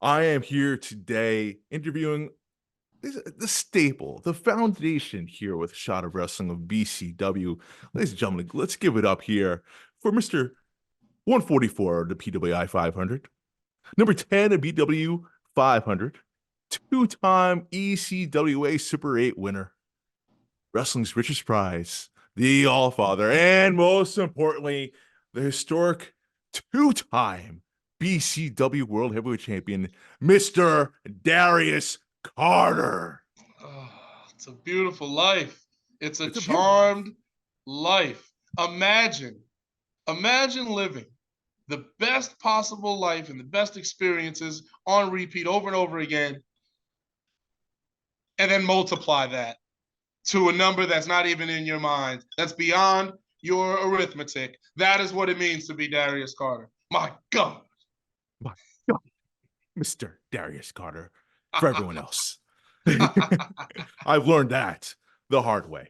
I am here today interviewing the staple, the foundation here with Shot of Wrestling of BCW. Ladies and gentlemen, let's give it up here for Mr. 144 of the PWI 500, number 10 of BW 500, two-time ECWA Super 8 winner, wrestling's richest prize, the All-Father, and most importantly, the historic two-time BCW World Heavyweight Champion, Mr. Darius Carter. Oh, it's a beautiful life. It's a It's a beautiful life. charmed life. Imagine, imagine living the best possible life and the best experiences on repeat over and over again, and then multiply that to a number that's not even in your mind, that's beyond your arithmetic. That is what it means to be Darius Carter. My God. My God, Mr. Darius Carter, for everyone else. I've learned that the hard way.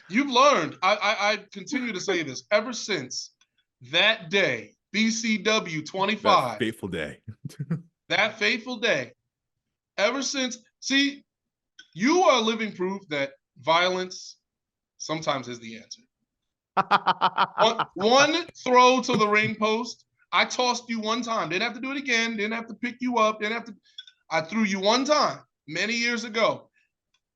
You've learned. I continue to say this ever since that day, BCW That 25, fateful day. that fateful day. Ever since, see, you are living proof that violence sometimes is the answer. One throw to the ring post. I tossed you one time. Didn't have to do it again. Didn't have to pick you up. Didn't have to. I threw you one time many years ago.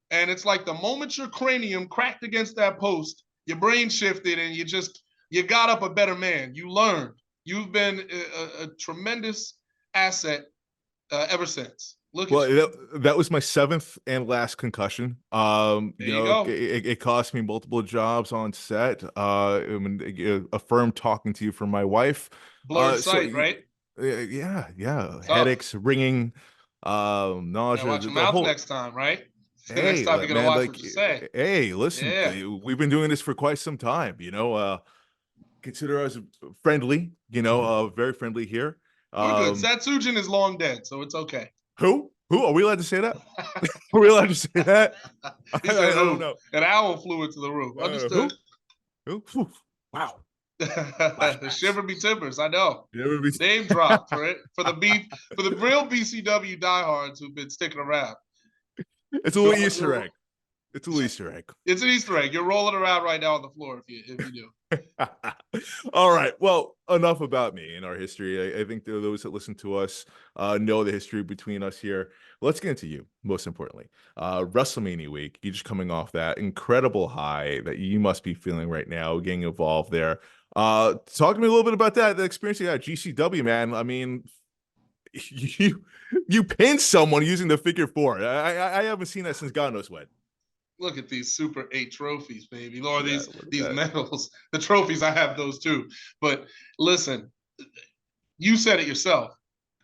And it's like the moment your cranium cracked against that post, your brain shifted and you got up a better man. You learned. You've been a tremendous asset ever since. Look Well, at you. that was my seventh and last concussion. There you go. It cost me multiple jobs on set. I mean, a firm talking to you from my wife. Blurred So sight, right? yeah, Tough. headaches, ringing, Now nausea, watch your the mouth whole. next time, right? Next Hey, time you're gonna man, watch like, what you say. hey, listen, Yeah, we've been doing this for quite some time. Consider us friendly. Very friendly here. we're good. Um, Satsujin is long dead, so it's okay. who? Who? Are we allowed to say that? Are we allowed to say that? He said, I don't "Who?" know. An owl flew into the room. Understood. Who? Who? Whew. Wow. Flashbacks. Shiver me timbers. I know. Never be. Name drop for it for the beef for the real BCW diehards who've been sticking around. It's a little Easter egg. It's a little Easter egg. It's an Easter egg. You're rolling around right now on the floor if you do. All right. Well, enough about me and our history. I think those that listen to us know the history between us here. Let's get into you, most importantly. WrestleMania week, you're just coming off that incredible high that you must be feeling right now, getting involved there. Talk to me a little bit about that, the experience you had at GCW, man. I mean, you pinned someone using the figure four. I haven't seen that since God knows when. Look at these Super 8 trophies, baby. Lord, Yeah, these look at these that. medals. The trophies, I have those too. But listen, you said it yourself.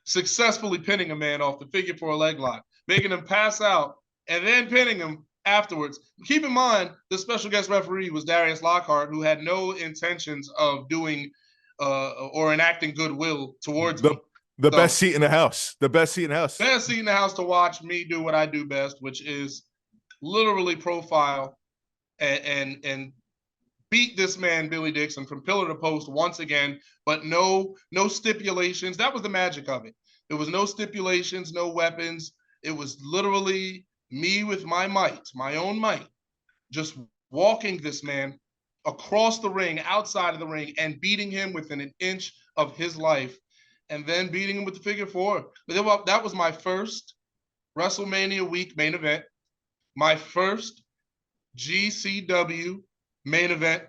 Successfully pinning a man off the figure four leg lock, making him pass out, and then pinning him afterwards. Keep in mind, the special guest referee was Darius Lockhart, who had no intentions of doing or enacting goodwill towards The me. the best So, seat in the house. The best seat in the house. best seat in the house to watch me do what I do best, which is literally profile and beat this man Billy Dixon from pillar to post once again, but no stipulations. That was the magic of it. There was no stipulations, no weapons. It was literally me with my might, my own might, just walking this man across the ring, outside of the ring, and beating him within an inch of his life, and then beating him with the figure four. But that was my first WrestleMania week main event, my first GCW main event.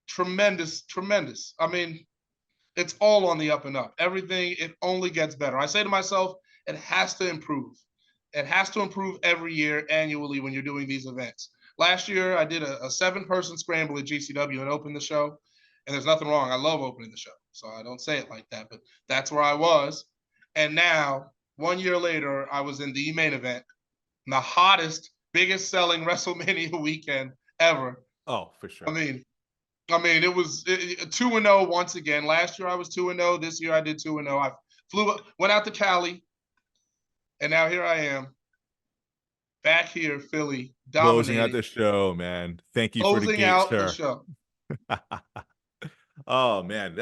Tremendous, tremendous. I mean, it's all on the up and up. Everything, it only gets better. I say to myself, it has to improve. It has to improve every year, annually, when you're doing these events. Last year, I did a 7-person scramble at GCW and opened the show. And there's nothing wrong. I love opening the show. So I don't say it like that, but that's where I was. And now, 1 year later, I was in the main event, the hottest, biggest selling WrestleMania weekend ever. Oh, for I sure. mean, it was 2-0 once again. Last year I was 2-0. This year I did 2-0. I went out to Cali, and now here I am, back here, Philly, Closing out dominating, the show, man. Thank you for the closing gate, out the sir. show. Oh man,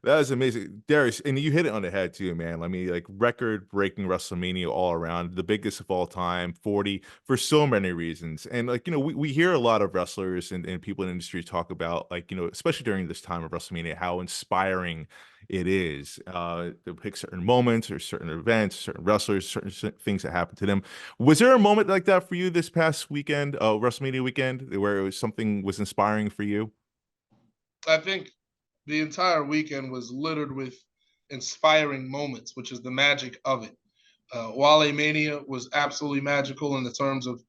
That was amazing, Darius, and you hit it on the head too, man. I mean, like record-breaking WrestleMania all around, the biggest of all time, 40 for so many reasons. And like, we hear a lot of wrestlers and people in the industry talk about like, especially during this time of WrestleMania, how inspiring it is. To pick certain moments or certain events, certain wrestlers, certain things that happened to them. Was there a moment like that for you this past weekend, WrestleMania weekend, where it was something was inspiring for you? I think the entire weekend was littered with inspiring moments, which is the magic of it. Wale Mania was absolutely magical in the terms of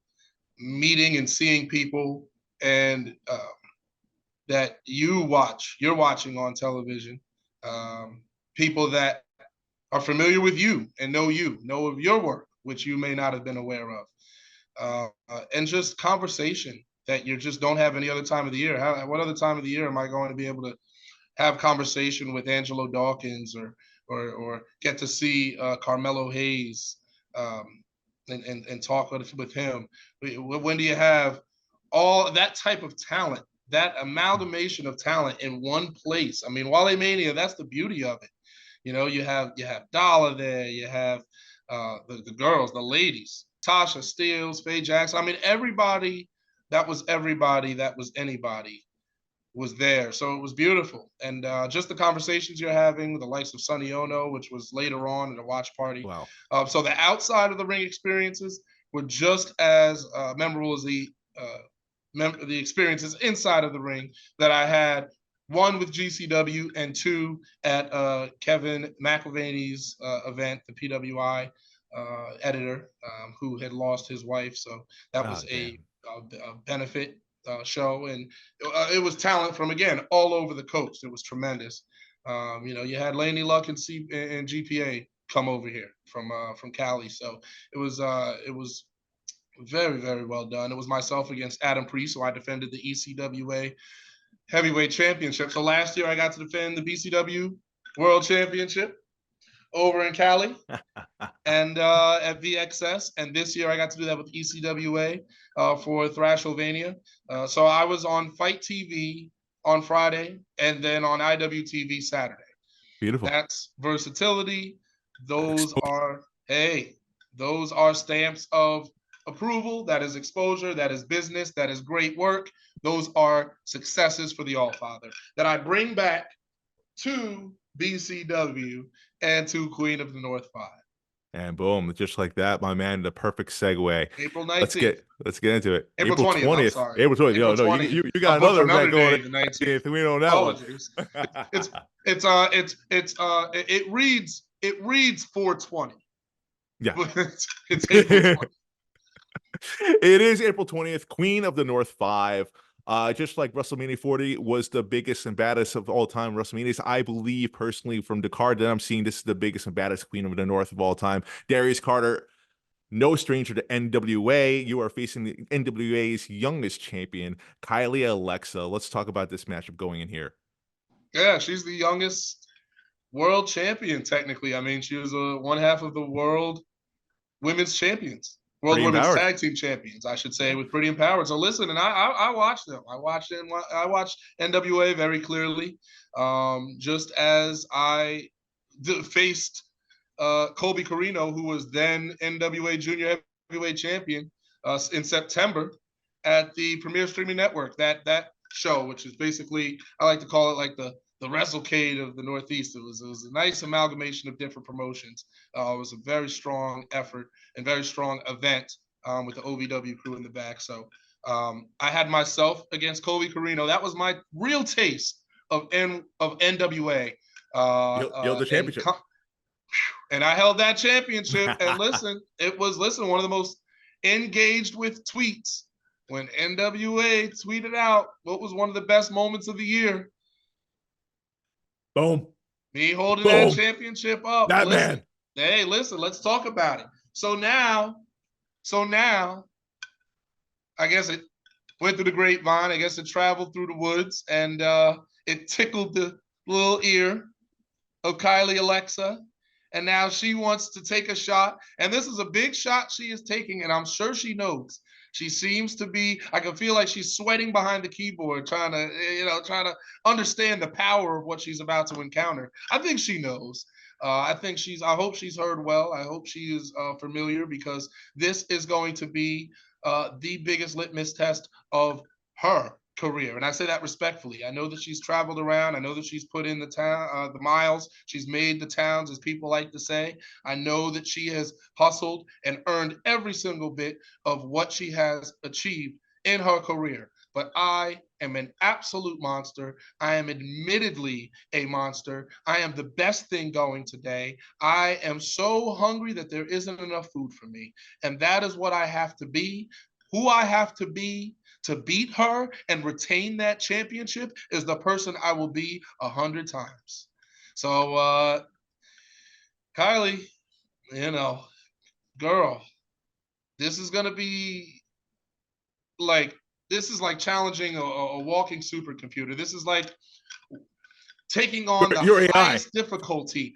meeting and seeing people and that you're watching on television, people that are familiar with you, know of your work, which you may not have been aware of, and just conversation that you just don't have any other time of the year. What other time of the year am I going to be able to have conversation with Angelo Dawkins or get to see Carmelo Hayes, um, and talk with him? When do you have all that type of talent, that amalgamation of talent in one place? I mean, Wale Mania, that's the beauty of it. You have Dollar there, you have the girls, the ladies, Tasha Steeles, Faye Jackson. I mean, everybody that was anybody was there. So it was beautiful. And just the conversations you're having with the likes of Sonny Ono, which was later on at a watch party. Wow. So the outside of the ring experiences were just as memorable as the experiences inside of the ring that I had. One with GCW and two at Kevin McElvaney's event, the PWI editor, who had lost his wife. So that Oh, was a damn. benefit show, and it was talent from again all over the coast. It was tremendous. You had Laney Luck and GPA come over here from Cali, so it was very very well done. It was myself against Adam Priest, so I defended the ECWA Heavyweight Championship. So last year I got to defend the BCW World Championship over in Cali and at VXS. And this year I got to do that with ECWA for Thrashovania. So I was on Fight TV on Friday and then on IWTV Saturday. Beautiful. That's versatility. Those Expo- are, hey, those are stamps of approval. That is exposure. That is business. That is great work. Those are successes for the All Father that I bring back to BCW and to Queen of the North 5. And boom, just like that, my man, the perfect segue. April Let's 19th. get let's get into it. April April 20th. I'm 20th. sorry. April 20th. April Yo, no, you 20th. you, you I got booked another event another going day, on the the 19th. 19th. We don't know that Apologies. one. It reads 420, Yeah. but it's April 20th. It is April 20th, Queen of the North 5. Just like WrestleMania 40 was the biggest and baddest of all time WrestleManias, I believe personally from the card that I'm seeing, this is the biggest and baddest Queen of the North of all time. Darius Carter, no stranger to NWA. You are facing the NWA's youngest champion, Kylie Alexa. Let's talk about this matchup going in here. Yeah, she's the youngest world champion, technically. I mean, she was one half of the world women's champions, world Pretty women's empowered. tag team champions, I should say, Yeah. with Pretty Empowered. So listen, and I watched them. I watched them. I watched NWA very clearly, just as I faced Colby Corino, who was then NWA Junior Heavyweight Champion, in September at the Premier Streaming Network. That show, which is basically, I like to call it like the WrestleCade of the Northeast. It was a nice amalgamation of different promotions. It was a very strong effort and very strong event with the OVW crew in the back. So I had myself against Colby Corino. That was my real taste of NWA. You're the championship. And I held that championship. And listen, one of the most engaged with tweets when NWA tweeted out what was one of the best moments of the year. Boom. Me holding Boom. that championship up. That man. Hey, listen, let's talk about it. So now, I guess it went through the grapevine. I guess it traveled through the woods, and it tickled the little ear of Kylie Alexa. And now she wants to take a shot. And this is a big shot she is taking. And I'm sure she knows. She seems to be, I can feel like she's sweating behind the keyboard, trying to understand the power of what she's about to encounter. I think she knows. I hope she's heard well. I hope she is familiar, because this is going to be the biggest litmus test of her career. And I say that respectfully. I know that she's traveled around. I know that she's put in the miles. She's made the towns, as people like to say. I know that she has hustled and earned every single bit of what she has achieved in her career. But I am an absolute monster. I am admittedly a monster. I am the best thing going today. I am so hungry that there isn't enough food for me. And that is what I have to be. Who I have to be to beat her and retain that championship is the person I will be 100 times. So, Kylie, girl, this is going to be like, this is like challenging a walking supercomputer. This is like taking on the Your AI. highest difficulty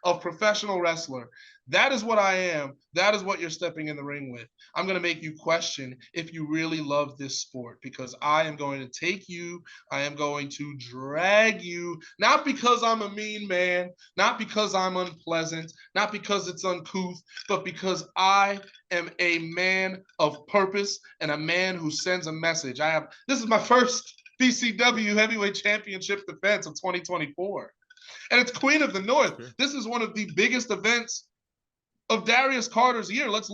of professional wrestler. That is what I am. That is what you're stepping in the ring with. I'm going to make you question if you really love this sport, because I am going to take you, I am going to drag you, not because I'm a mean man, not because I'm unpleasant, not because it's uncouth, but because I am a man of purpose and a man who sends a message. This is my first BCW Heavyweight Championship defense of 2024. And it's Queen of the North. Sure. This is one of the biggest events of Darius Carter's year. Let's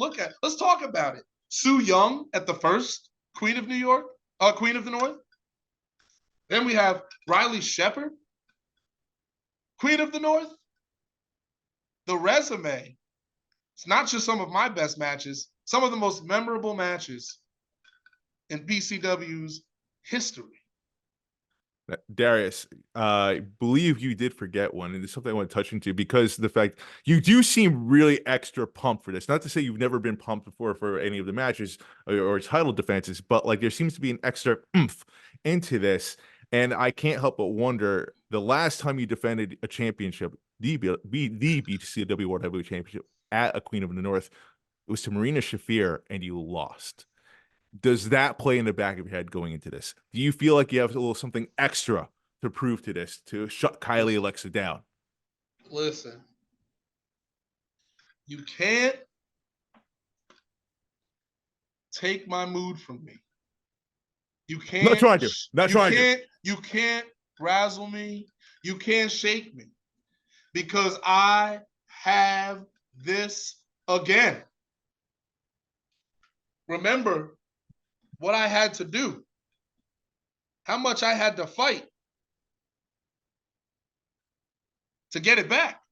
talk about it. Sue Young at the first Queen of New York, Queen of the North. Then we have Riley Shepard, Queen of the North. The resume, it's not just some of my best matches, some of the most memorable matches in BCW's history. Darius, I believe you did forget one, and it's something I want to touch into, because the fact you do seem really extra pumped for this. Not to say you've never been pumped before for any of the matches or title defenses, but like there seems to be an extra oomph into this. And I can't help but wonder, the last time you defended a championship, the BCW World Heavyweight Championship at a Queen of the North, it was to Marina Shafir, and you lost. Does that play in the back of your head going into this? Do you feel like you have a little something extra to prove to this, to shut Kylie Alexa down? Listen, you can't take my mood from me. You can't. Not trying to. Not trying to. You can't razzle me. You can't shake me, because I have this again. Remember what I had to do, how much I had to fight to get it back,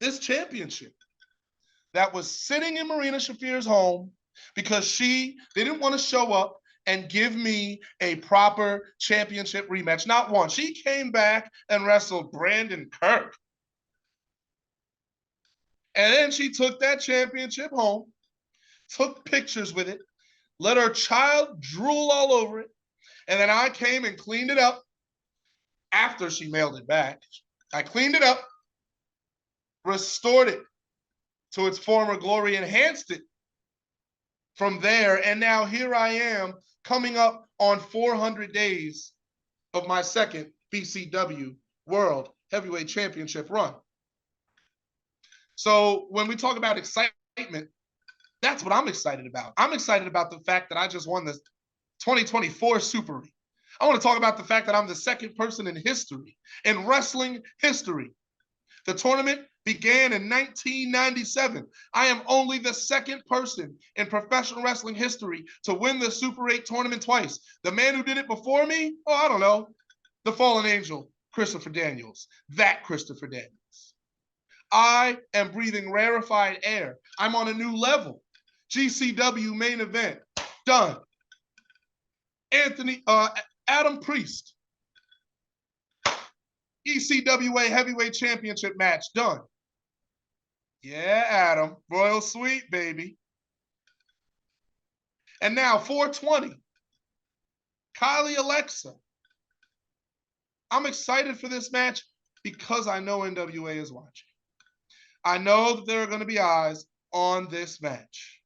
this championship that was sitting in Marina Shafir's home because she didn't want to show up and give me a proper championship rematch. Not one. She came back and wrestled Brandon Kirk. And then she took that championship home, took pictures with it, let her child drool all over it. And then I came and cleaned it up after she mailed it back. I cleaned it up, restored it to its former glory, enhanced it from there. And now here I am, coming up on 400 days of my second BCW World Heavyweight Championship run. So when we talk about excitement, that's what I'm excited about. I'm excited about the fact that I just won the 2024 Super League. I want to talk about the fact that I'm the second person in history, in wrestling history. The tournament began in 1997. I am only the second person in professional wrestling history to win the Super 8 tournament twice. The man who did it before me, I don't know, the fallen angel, Christopher Daniels. That Christopher Daniels. I am breathing rarefied air. I'm on a new level. GCW main event, done. Adam Priest, ECWA heavyweight championship match, done. Yeah, Adam, Royal Suite, baby. And now 420, Kylie Alexa. I'm excited for this match because I know NWA is watching. I know that there are going to be eyes on this match.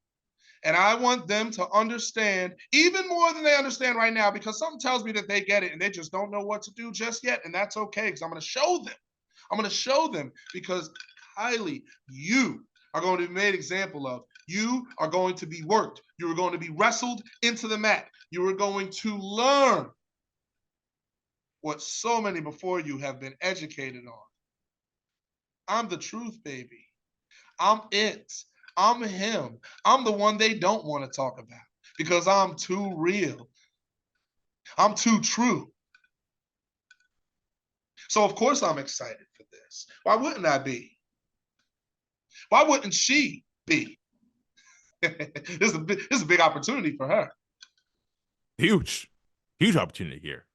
And I want them to understand even more than they understand right now, because something tells me that they get it and they just don't know what to do just yet. And that's okay, because I'm going to show them. I'm going to show them, because Kylie, you are going to be made example of. You are going to be worked. You are going to be wrestled into the mat. You are going to learn what so many before you have been educated on. I'm the truth, baby. I'm it. I'm him. I'm the one they don't want to talk about because I'm too real. I'm too true. So of course I'm excited for this. Why wouldn't I be? Why wouldn't she be? This is a big opportunity for her. Huge opportunity here.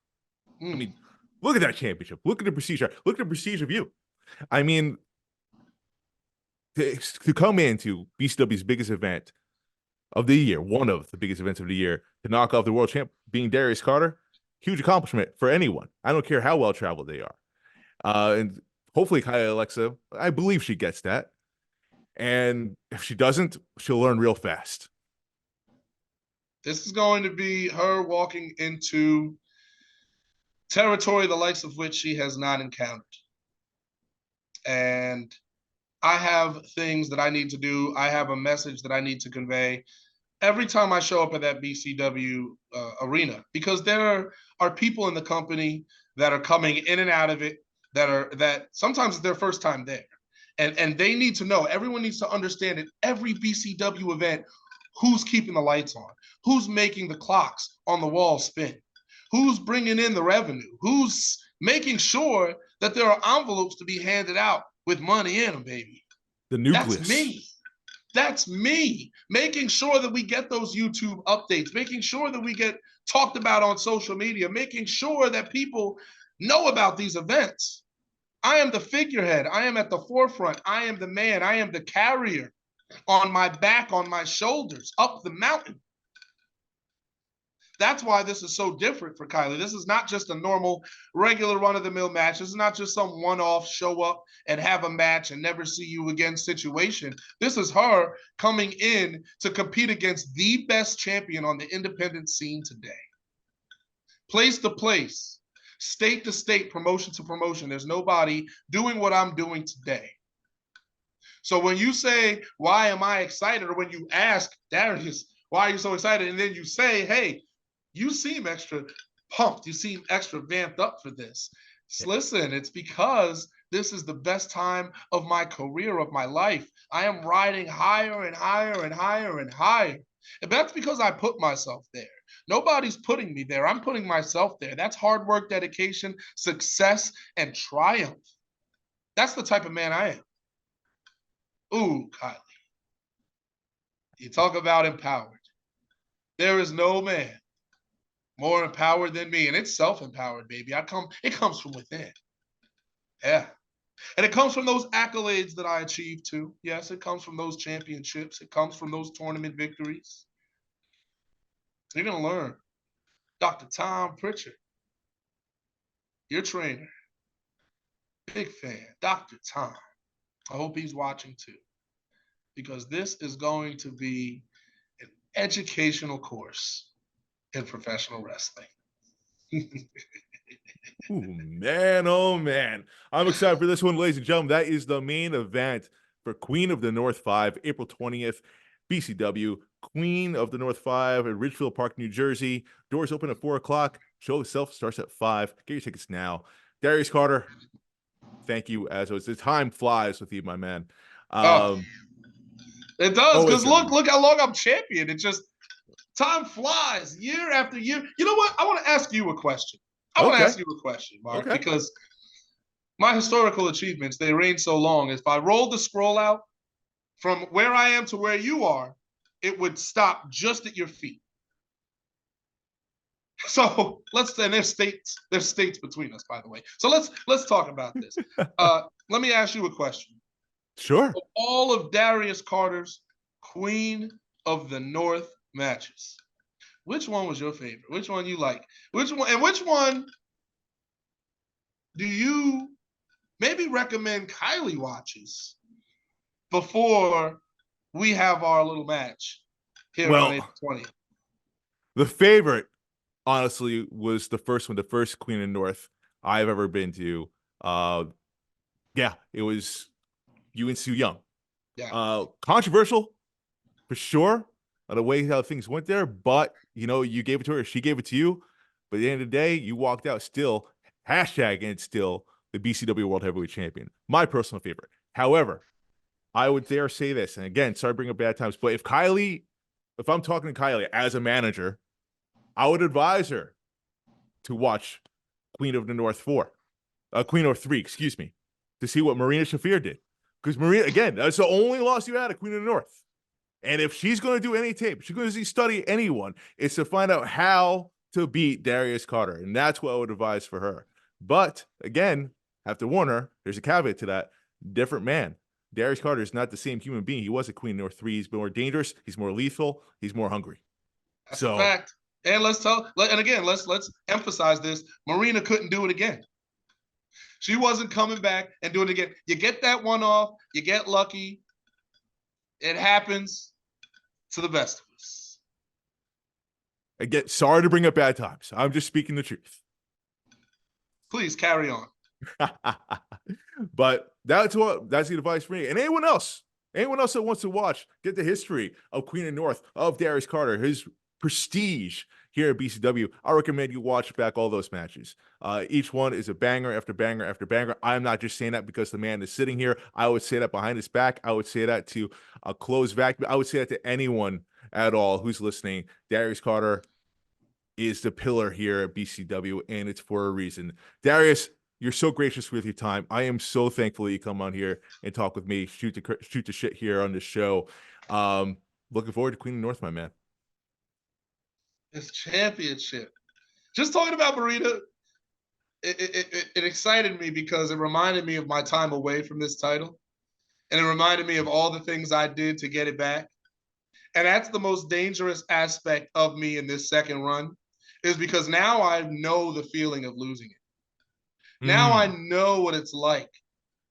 I mean, look at that championship. Look at the prestige. Look at the prestige of you. I mean, to come into BCW's biggest event of the year, one of the biggest events of the year, to knock off the world champ being Darius Carter, huge accomplishment for anyone. I don't care how well traveled they are. And hopefully Kylie Alexa, I believe she gets that. And if she doesn't, she'll learn real fast. This is going to be her walking into territory the likes of which she has not encountered. And I have things that I need to do. I have a message that I need to convey every time I show up at that BCW arena, because there are people in the company that are coming in and out of it that sometimes it's their first time there. And they need to know, everyone needs to understand at every BCW event, who's keeping the lights on, who's making the clocks on the wall spin, who's bringing in the revenue, who's making sure that there are envelopes to be handed out with money in them, baby. The nucleus. That's me. That's me, making sure that we get those YouTube updates, making sure that we get talked about on social media, making sure that people know about these events. I am the figurehead. I am at the forefront. I am the man. I am the carrier on my back, on my shoulders, up the mountain. That's why this is so different for Kylie. This is not just a normal, regular run-of-the-mill match. This is not just some one-off show up and have a match and never see you again situation. This is her coming in to compete against the best champion on the independent scene today. Place to place, state to state, promotion to promotion. There's nobody doing what I'm doing today. So when you say, why am I excited? Or when you ask Darius, why are you so excited? And then you say, hey, you seem extra pumped. You seem extra vamped up for this. Listen, it's because this is the best time of my career, of my life. I am riding higher and higher and higher and higher. And that's because I put myself there. Nobody's putting me there. I'm putting myself there. That's hard work, dedication, success, and triumph. That's the type of man I am. Ooh, Kylie. You talk about empowered. There is no man more empowered than me, and it's self-empowered, baby. It comes from within. Yeah. And it comes from those accolades that I achieved too. Yes, it comes from those championships. It comes from those tournament victories. You're going to learn. Dr. Tom Pritchard, your trainer, big fan, Dr. Tom. I hope he's watching too, because this is going to be an educational course in professional wrestling. Ooh, man, oh man. I'm excited for this one, ladies and gentlemen. That is the main event for Queen of the North 5, April 20th, BCW, Queen of the North 5 at Ridgefield Park, New Jersey. Doors open at 4 o'clock. Show itself starts at 5. Get your tickets now. Darius Carter, thank you as always. The time flies with you, my man. It does, because look how long I'm champion. It just, time flies year after year. You know what? I want to ask you a question. I want to ask you a question, Mark, because my historical achievements, they range so long. If I rolled the scroll out from where I am to where you are, it would stop just at your feet. So and there's states between us, by the way. So let's talk about this. Let me ask you a question. Sure. Of all of Darius Carter's Queen of the North matches, which one was your favorite? Which one you like? Which one do you maybe recommend Kylie watches before we have our little match here on April 20th. The favorite, honestly, was the first one, the first Queen of the North I've ever been to. Yeah, it was you and Sue Young. Yeah. Controversial, for sure, the way how things went there, but, you know, you gave it to her, she gave it to you, but at the end of the day, you walked out still, hashtag and still, the BCW World Heavyweight Champion. My personal favorite. However, I would dare say this, and again, sorry to bring up bad times, but if I'm talking to Kylie as a manager, I would advise her to watch Queen of the North 4, Queen of 3, excuse me, to see what Marina Shafir did. Because Marina, again, that's the only loss you had at Queen of the North. And if she's going to do any tape, she's going to study anyone, it's to find out how to beat Darius Carter. And that's what I would advise for her. But again, I have to warn her, there's a caveat to that. Different man. Darius Carter is not the same human being he was at Queen of the North 3. He's more dangerous. He's more lethal. He's more hungry. That's a fact. And let's emphasize this. Marina couldn't do it again. She wasn't coming back and doing it again. You get that one off, you get lucky. It happens to the best of us. Again, sorry to bring up bad times. I'm just speaking the truth. Please carry on. But that's the advice for me. And anyone else that wants to watch, get the history of Queen of North, of Darius Carter, his prestige here at BCW, I recommend you watch back all those matches. Each one is a banger after banger after banger. I'm not just saying that because the man is sitting here. I would say that behind his back. I would say that to a closed vacuum. I would say that to anyone at all who's listening. Darius Carter is the pillar here at BCW, and it's for a reason. Darius, you're so gracious with your time. I am so thankful that you come on here and talk with me, shoot the shit here on the show. Looking forward to Queen of North, my man. This championship. Just talking about Marina, it excited me because it reminded me of my time away from this title. And it reminded me of all the things I did to get it back. And that's the most dangerous aspect of me in this second run, is because now I know the feeling of losing it. Now I know what it's like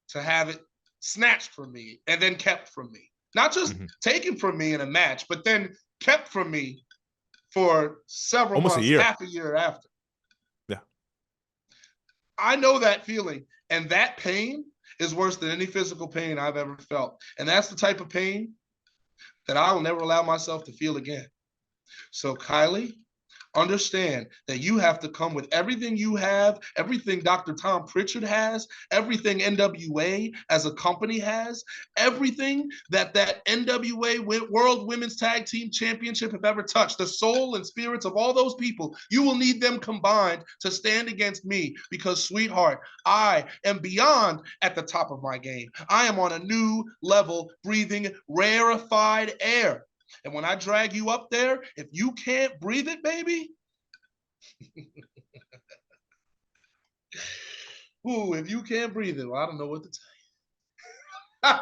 to have it snatched from me and then kept from me. Not just taken from me in a match, but then kept from me for several almost months, half a year after. Yeah. I know that feeling, and that pain is worse than any physical pain I've ever felt. And that's the type of pain that I will never allow myself to feel again. So, Kylie, understand that you have to come with everything you have, everything Dr. Tom Pritchard has, everything NWA as a company has, everything that NWA World Women's Tag Team Championship have ever touched, the soul and spirits of all those people. You will need them combined to stand against me because, sweetheart, I am beyond at the top of my game. I am on a new level, breathing rarefied air. And when I drag you up there, if you can't breathe it, baby, ooh, if you can't breathe it, well, I don't know what to tell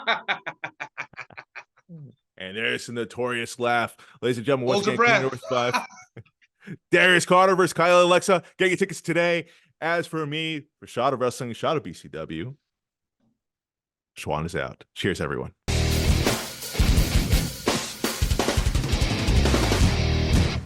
you. And there's the notorious laugh. Ladies and gentlemen, Hold once your again, breath. North 5. Darius Carter versus Kylie Alexa. Get your tickets today. As for me, for Shot of Wrestling, Shot of BCW, Chouen is out. Cheers, everyone.